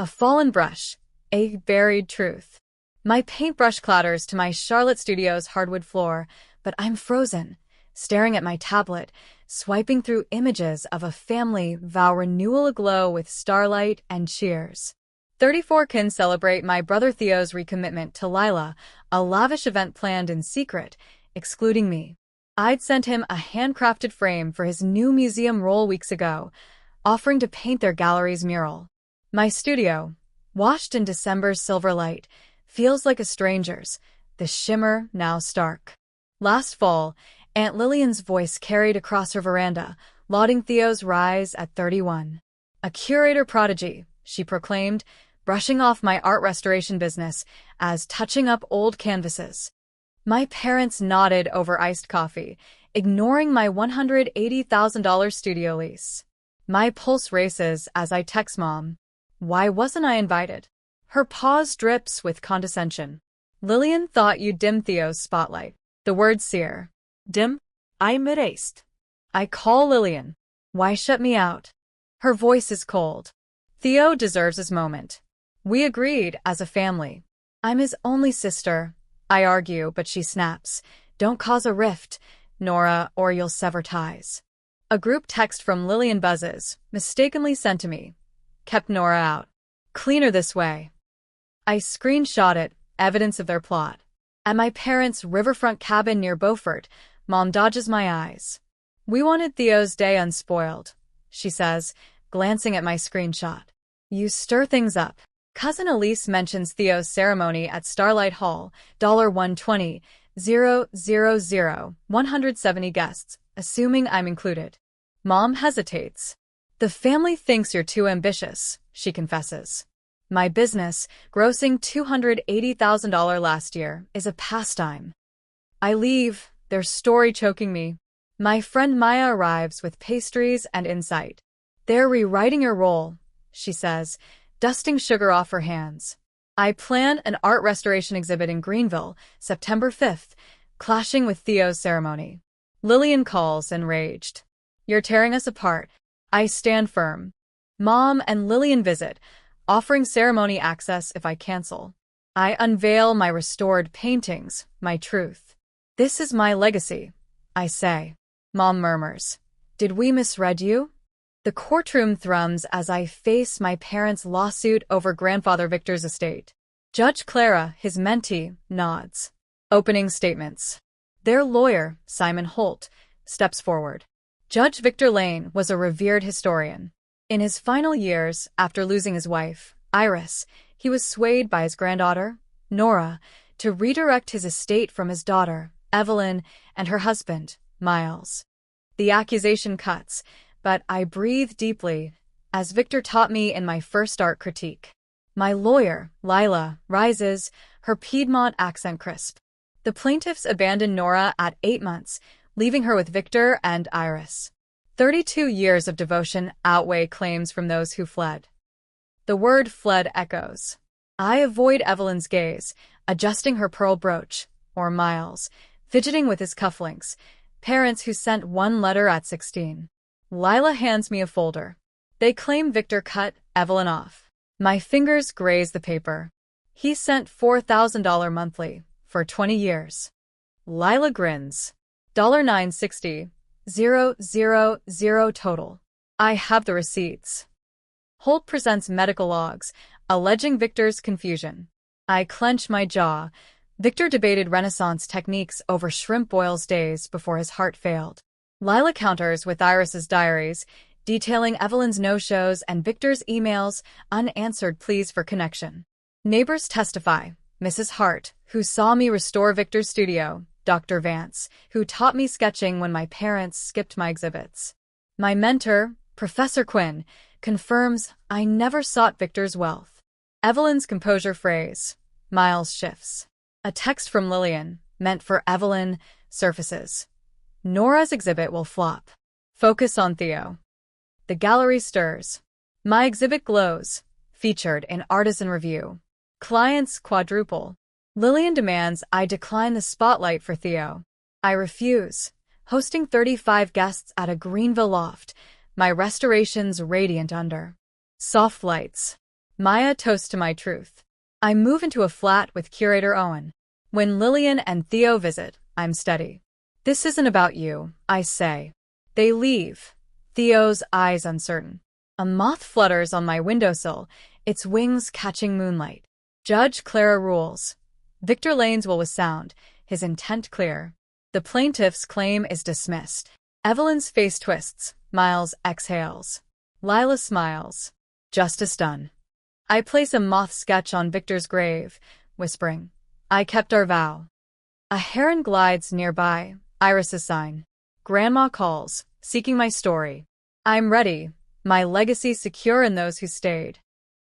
A fallen brush. A buried truth. My paintbrush clatters to my Charlotte Studios hardwood floor, but I'm frozen, staring at my tablet, swiping through images of a family vow renewal aglow with starlight and cheers. 34 can celebrate my brother Theo's recommitment to Lila, a lavish event planned in secret, excluding me. I'd sent him a handcrafted frame for his new museum roll weeks ago, offering to paint their gallery's mural. My studio, washed in December's silver light, feels like a stranger's, the shimmer now stark. Last fall, Aunt Lillian's voice carried across her veranda, lauding Theo's rise at 31. A curator prodigy, she proclaimed, brushing off my art restoration business as touching up old canvases. My parents nodded over iced coffee, ignoring my $180,000 studio lease. My pulse races as I text Mom. Why wasn't I invited? Her pause drips with condescension. Lillian thought you'd dim Theo's spotlight. The word sear. Dim? I'm mid-aced. I call Lillian. Why shut me out? Her voice is cold. Theo deserves his moment. We agreed as a family. I'm his only sister. I argue, but she snaps. Don't cause a rift, Nora, or you'll sever ties. A group text from Lillian buzzes, mistakenly sent to me. Kept Nora out. Cleaner this way. I screenshot it, evidence of their plot. At my parents' riverfront cabin near Beaufort, Mom dodges my eyes. We wanted Theo's day unspoiled, she says, glancing at my screenshot. You stir things up. Cousin Elise mentions Theo's ceremony at Starlight Hall, $120, 000, 170 guests, assuming I'm included. Mom hesitates. The family thinks you're too ambitious, she confesses. My business, grossing $280,000 last year, is a pastime. I leave, their story choking me. My friend Maya arrives with pastries and insight. They're rewriting your role, she says, dusting sugar off her hands. I plan an art restoration exhibit in Greenville, September 5th, clashing with Theo's ceremony. Lillian calls, enraged. You're tearing us apart. I stand firm. Mom and Lillian visit, offering ceremony access if I cancel. I unveil my restored paintings, my truth. This is my legacy, I say. Mom murmurs. Did we misread you? The courtroom thrums as I face my parents' lawsuit over grandfather Victor's estate. Judge Clara, his mentee, nods. Opening statements. Their lawyer, Simon Holt, steps forward. Judge Victor Lane was a revered historian. In his final years, after losing his wife, Iris, he was swayed by his granddaughter, Nora, to redirect his estate from his daughter, Evelyn, and her husband, Miles. The accusation cuts, but I breathe deeply, as Victor taught me in my first art critique. My lawyer, Lila, rises, her Piedmont accent crisp. The plaintiffs abandon Nora at 8 months, leaving her with Victor and Iris. 32 years of devotion outweigh claims from those who fled. The word fled echoes. I avoid Evelyn's gaze, adjusting her pearl brooch, or Miles, fidgeting with his cufflinks, parents who sent one letter at 16. Lila hands me a folder. They claim Victor cut Evelyn off. My fingers graze the paper. He sent $4,000 monthly, for 20 years. Lila grins. $960, 000 total. I have the receipts. Holt presents medical logs, alleging Victor's confusion. I clench my jaw. Victor debated Renaissance techniques over shrimp boils days before his heart failed. Lila counters with Iris's diaries, detailing Evelyn's no-shows and Victor's emails, unanswered pleas for connection. Neighbors testify. Mrs. Hart, who saw me restore Victor's studio, Dr. Vance, who taught me sketching when my parents skipped my exhibits. My mentor, Professor Quinn, confirms I never sought Victor's wealth. Evelyn's composure phrase. Miles shifts. A text from Lillian, meant for Evelyn, surfaces. Nora's exhibit will flop. Focus on Theo. The gallery stirs. My exhibit glows. Featured in Artisan Review. Clients quadruple. Lillian demands I decline the spotlight for Theo. I refuse. Hosting 35 guests at a Greenville loft, my restorations radiant under. Soft lights. Maya toasts to my truth. I move into a flat with curator Owen. When Lillian and Theo visit, I'm steady. This isn't about you, I say. They leave, Theo's eyes uncertain. A moth flutters on my windowsill, its wings catching moonlight. Judge Clara rules. Victor Laneswell was sound, his intent clear. The plaintiff's claim is dismissed. Evelyn's face twists, Miles exhales. Lila smiles. Justice done. I place a moth sketch on Victor's grave, whispering, I kept our vow. A heron glides nearby, Iris's sign. Grandma calls, seeking my story. I'm ready, my legacy secure in those who stayed.